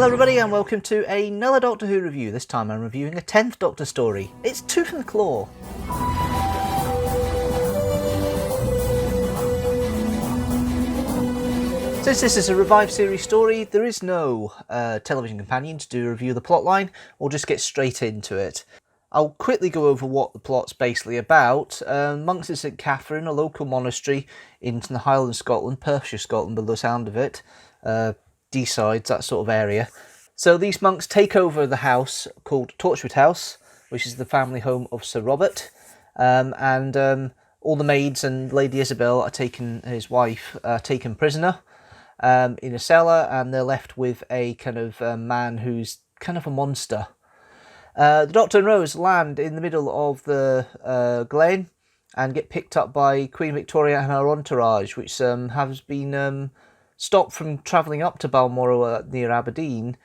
Hello everybody and welcome to another Doctor Who review. This time I'm reviewing a 10th Doctor story. It's Tooth and Claw. Since this is a revived series story, there is no television companion to do a review of the plotline. We'll just get straight into it. I'll quickly go over what the plot's basically about. Monks in St Catherine, a local monastery in the Highlands of Scotland, Perthshire, Scotland by the sound of it. D-sides, that sort of area. So these monks take over the house called Torchwood House, which is the family home of Sir Robert, and all the maids and Lady Isabel are taken, his wife, taken prisoner in a cellar, and they're left with a kind of man who's kind of a monster. The Doctor and Rose land in the middle of the glen and get picked up by Queen Victoria and her entourage, which has been stopped from travelling up to Balmoral near Aberdeen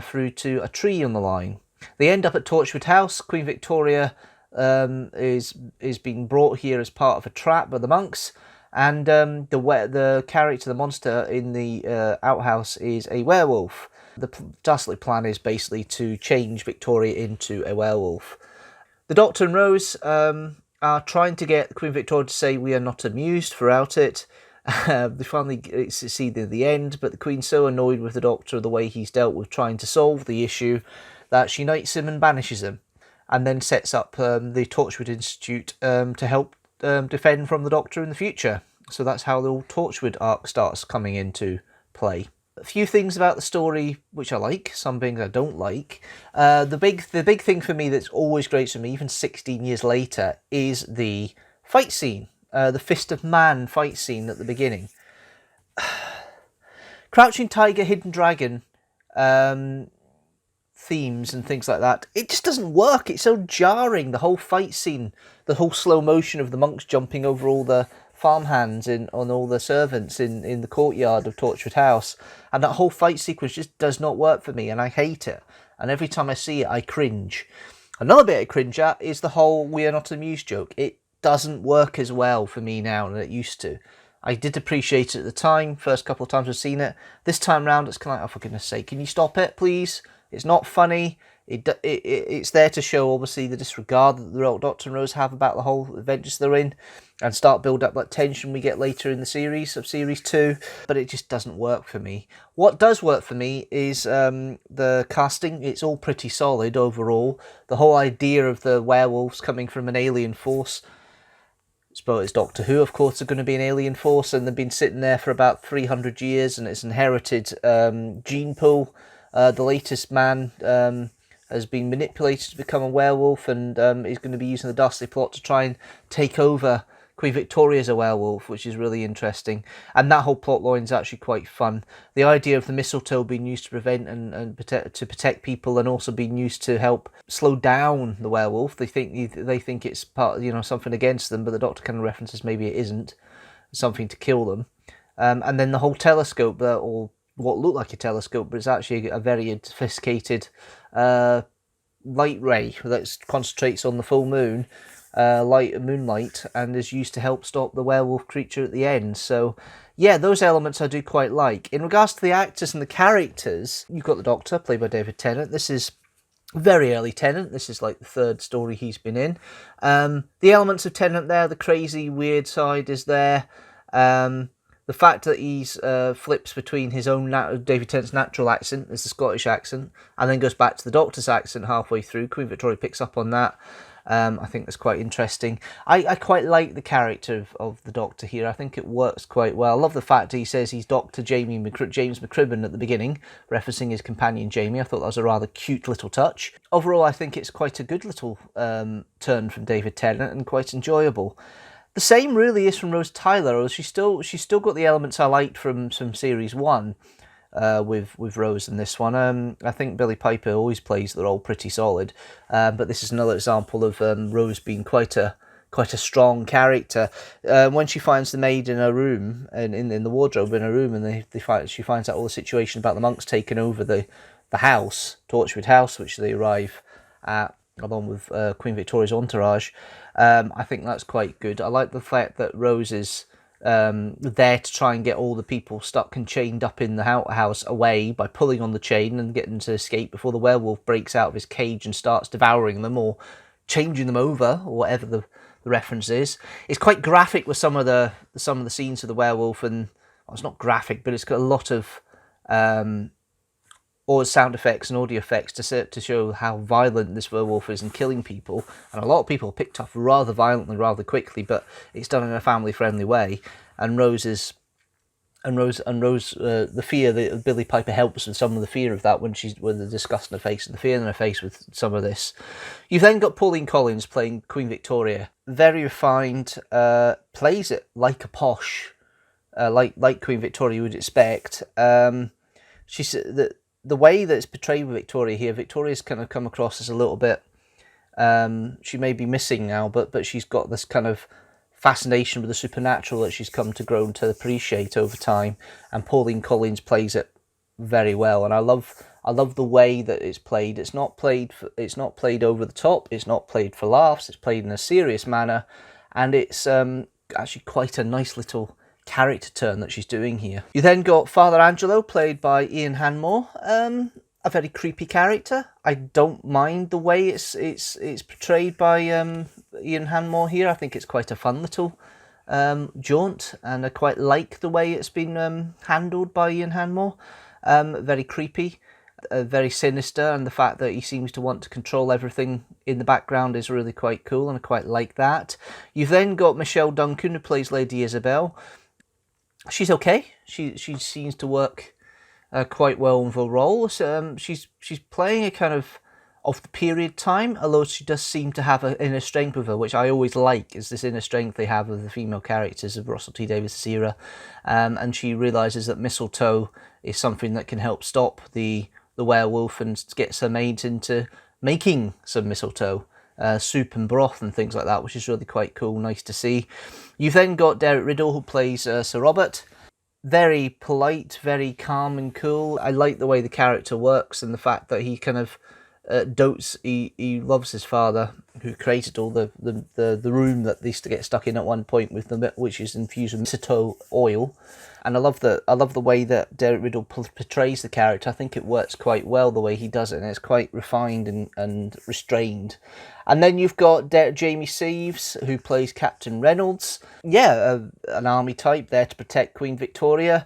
through to a tree on the line. They end up at Torchwood House. Queen Victoria is being brought here as part of a trap by the monks, and the character, the monster in the outhouse, is a werewolf. The dastardly plan is basically to change Victoria into a werewolf. The Doctor and Rose are trying to get Queen Victoria to say we are not amused throughout it. They finally succeed in the end, but the Queen's so annoyed with the Doctor, the way he's dealt with trying to solve the issue, that she knights him and banishes him, and then sets up the Torchwood Institute to help defend from the Doctor in the future. So that's how the old Torchwood arc starts coming into play. A few things about the story which I like, some things I don't like. The big thing for me that's always great for me, even 16 years later, is the fight scene. The Fist of Man fight scene at the beginning. Crouching Tiger, Hidden Dragon themes and things like that, it just doesn't work. It's so jarring, the whole fight scene, the whole slow motion of the monks jumping over all the farmhands on all the servants in the courtyard of Torchwood House, and that whole fight sequence just does not work for me, and I hate it. And every time I see it, I cringe. Another bit I cringe at is the whole "we are not amused" joke. It doesn't work as well for me now than it used to. I did appreciate it at the time, first couple of times I've seen it. This time round, it's kind of like, oh, for goodness sake, can you stop it, please? It's not funny. It's there to show, obviously, the disregard that the Doctor and Rose have about the whole adventures they're in, and start build up that tension we get later in the series, of Series 2, but it just doesn't work for me. What does work for me is the casting. It's all pretty solid overall. The whole idea of the werewolves coming from an alien force, I suppose it's Doctor Who, of course, are going to be an alien force, and they've been sitting there for about 300 years, and it's inherited gene pool. The latest man has been manipulated to become a werewolf, and is going to be using the dastardly plot to try and take over Queen Victoria as a werewolf, which is really interesting. And that whole plot line is actually quite fun. The idea of the mistletoe being used to prevent and protect people, and also being used to help slow down the werewolf. They think it's part, something against them, but the Doctor kind of references maybe it isn't something to kill them. And then the whole telescope, or what looked like a telescope, but it's actually a very sophisticated light ray that concentrates on the full moon, moonlight, and is used to help stop the werewolf creature at the end. So yeah, those elements I do quite like. In regards to the actors and the characters, you've got the Doctor, played by David Tennant. This is very early Tennant. This is like the third story he's been in. The elements of Tennant there, the crazy, weird side is there. The fact that he's flips between his own David Tennant's natural accent, as the Scottish accent, and then goes back to the Doctor's accent halfway through. Queen Victoria picks up on that. I think that's quite interesting. I quite like the character of the Doctor here. I think it works quite well. I love the fact that he says he's Dr. James McCribbin at the beginning, referencing his companion Jamie. I thought that was a rather cute little touch. Overall, I think it's quite a good little turn from David Tennant, and quite enjoyable. The same really is from Rose Tyler. She's still got the elements I liked from Series 1 with Rose in this one. I think Billie Piper always plays the role pretty solid, but this is another example of Rose being quite a strong character. When she finds the maid in her room, and in the wardrobe in her room, and she finds out all the situation about the monks taking over the house, Torchwood House, which they arrive at, along with Queen Victoria's entourage. I think that's quite good. I like the fact that Rose is there to try and get all the people stuck and chained up in the outhouse away by pulling on the chain and getting to escape before the werewolf breaks out of his cage and starts devouring them or changing them over, or whatever the reference is. It's quite graphic with some of the scenes of the werewolf, and well, it's not graphic, but it's got a lot of or sound effects and audio effects to show how violent this werewolf is in killing people. And a lot of people picked up rather violently, rather quickly, but it's done in a family-friendly way. And the fear that Billie Piper helps with some of the fear of that when the disgust in her face and the fear in her face with some of this. You've then got Pauline Collins playing Queen Victoria. Very refined, plays it like a posh, like Queen Victoria you would expect. She's the way that it's portrayed with Victoria here, Victoria's kind of come across as a little bit, she may be missing now, but she's got this kind of fascination with the supernatural that she's come to grow to appreciate over time, and Pauline Collins plays it very well. And I love the way that it's played. It's not played over the top. It's not played for laughs. It's played in a serious manner, and it's actually quite a nice little character turn that she's doing here. You then got Father Angelo, played by Ian Hanmore, a very creepy character. I don't mind the way it's portrayed by Ian Hanmore here. I think it's quite a fun little jaunt, and I quite like the way it's been handled by Ian Hanmore. Very creepy, very sinister, and the fact that he seems to want to control everything in the background is really quite cool, and I quite like that. You've then got Michelle Duncan, who plays Lady Isabel. She's okay. She seems to work quite well in the role. She's playing a kind of the period time, although she does seem to have an inner strength with her, which I always like, is this inner strength they have with the female characters of Russell T Davies' era. And she realises that mistletoe is something that can help stop the werewolf, and gets her maids into making some mistletoe. Soup and broth and things like that, which is really quite cool, nice to see. You've then got Derek Riddle, who plays Sir Robert. Very polite, very calm and cool. I like the way the character works, and the fact that he kind of he loves his father, who created all the room that they used to get stuck in at one point with which is infused with mistletoe oil. And I love the way that Derek Riddle portrays the character. I think it works quite well the way he does it, and it's quite refined and restrained. And then you've got Jamie Seaves, who plays Captain Reynolds. Yeah, an army type there to protect Queen Victoria.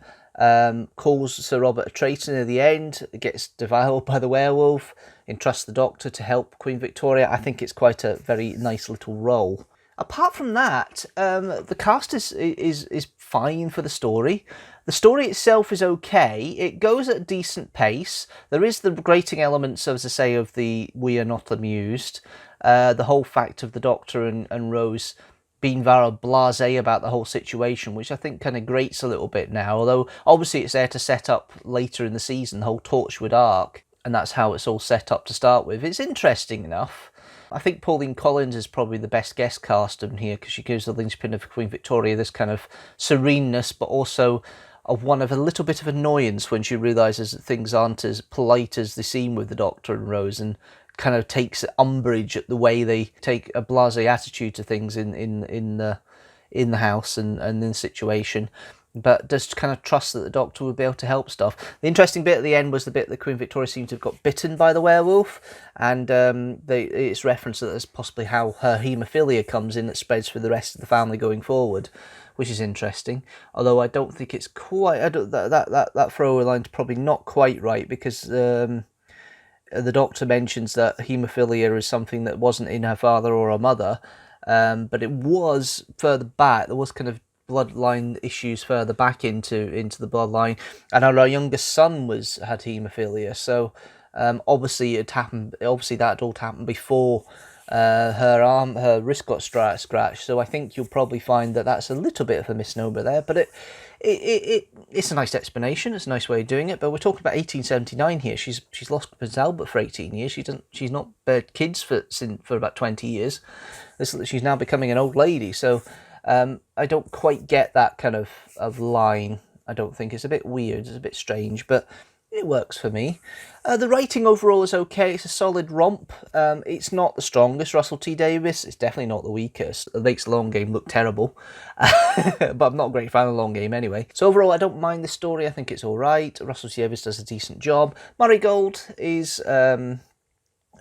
Calls Sir Robert a traitor near the end, gets devoured by the werewolf, entrusts the Doctor to help Queen Victoria. I think it's quite a very nice little role. Apart from that, the cast is fine for the story. The story itself is okay. It goes at a decent pace. There is the grating elements, as I say, of the "we are not amused." The whole fact of the Doctor and Rose being very blasé about the whole situation, which I think kind of grates a little bit now. Although obviously it's there to set up later in the season the whole Torchwood arc, and that's how it's all set up to start with. It's interesting enough. I think Pauline Collins is probably the best guest cast in here, because she gives the linchpin of Queen Victoria this kind of sereneness, but also of one of a little bit of annoyance when she realises that things aren't as polite as they seem with the Doctor and Rose, and kind of takes umbrage at the way they take a blasé attitude to things in the house and in the situation, but just kind of trust that the Doctor would be able to help stuff. The interesting bit at the end was the bit that Queen Victoria seemed to have got bitten by the werewolf, and it's referenced that that's possibly how her haemophilia comes in, that spreads through the rest of the family going forward, which is interesting. Although I don't think it's quite, that throwaway line's probably not quite right, because the Doctor mentions that haemophilia is something that wasn't in her father or her mother, but it was further back. There was kind of bloodline issues further back into the bloodline, and our youngest son had haemophilia. So obviously it happened. Obviously that all happened before her wrist got scratched. So I think you'll probably find that that's a little bit of a misnomer there, but it's a nice explanation. It's a nice way of doing it. But we're talking about 1879 here. She's lost Prince Albert for 18 years. She's not had kids for about 20 years. She's now becoming an old lady. So I don't quite get that kind of line. I don't think it's a bit weird. It's a bit strange, but it works for me. The writing overall is okay. It's a solid romp. It's not the strongest Russell T Davies. It's definitely not the weakest. It makes the long game look terrible. But I'm not a great fan of the long game anyway. So overall, I don't mind the story. I think it's all right. Russell T Davies does a decent job. Murray Gold is...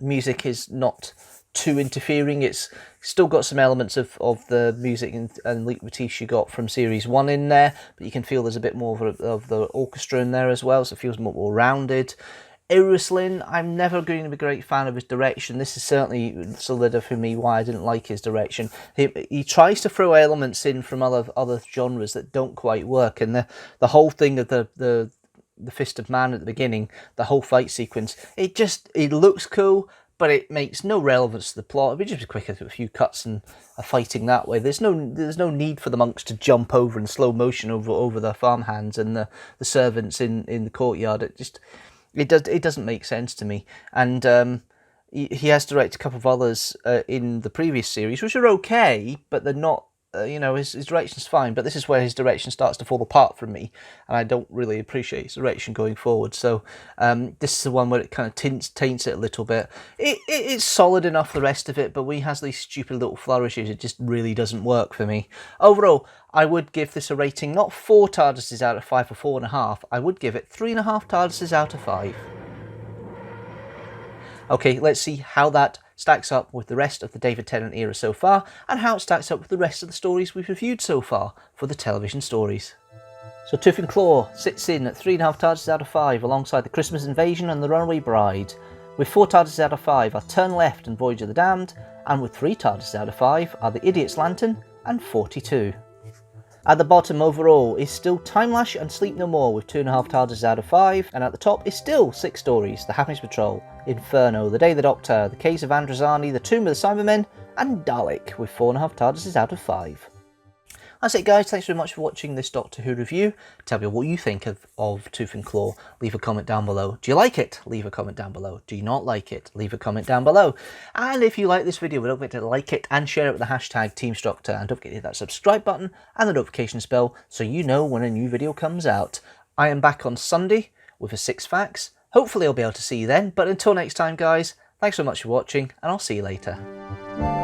music is not too interfering. It's still got some elements of the music and leitmotifs you got from series 1 in there, but you can feel there's a bit more of the orchestra in there as well, so it feels more rounded. Iruslin, I'm never going to be a great fan of his direction. This is certainly solid for me why I didn't like his direction. He tries to throw elements in from other genres that don't quite work, and the whole thing of the Fist of Man at the beginning, the whole fight sequence, it looks cool, but it makes no relevance to the plot. It'd be just quick a few cuts and a fighting that way. There's no need for the monks to jump over in slow motion over the farmhands and the servants in the courtyard. It doesn't make sense to me. And he has directed a couple of others in the previous series, which are okay, but they're not. His direction's fine, but this is where his direction starts to fall apart from me, and I don't really appreciate his direction going forward. So this is the one where it kind of taints it a little bit. It's solid enough, the rest of it, but when he has these stupid little flourishes, it just really doesn't work for me. Overall, I would give this a rating, not 4 TARDISes out of 5 or 4.5. I would give it 3.5 TARDISes out of 5. Okay, let's see how that stacks up with the rest of the David Tennant era so far, and how it stacks up with the rest of the stories we've reviewed so far for the television stories. So Tooth and Claw sits in at 3.5 TARDISes out of 5 alongside the Christmas Invasion and the Runaway Bride. With 4 TARDISes out of 5 are Turn Left and Voyage of the Damned, and with 3 TARDISes out of 5 are The Idiot's Lantern and 42. At the bottom overall is still Time Lash and Sleep No More with 2.5 TARDISes out of 5, and at the top is still 6 stories: The Happiness Patrol, Inferno, The Day of the Doctor, The Case of Androzani, The Tomb of the Cybermen, and Dalek with 4.5 TARDISes out of 5. That's it guys, thanks very much for watching this Doctor Who review. Tell me what you think of Tooth and Claw. Leave a comment down below. Do you like it? Leave a comment down below. Do you not like it? Leave a comment down below. And if you like this video, don't forget to like it and share it with the hashtag teamstructor. And don't forget to hit that subscribe button and the notifications bell so you know when a new video comes out. I am back on Sunday with a 6 facts. Hopefully I'll be able to see you then. But until next time guys, thanks so much for watching and I'll see you later.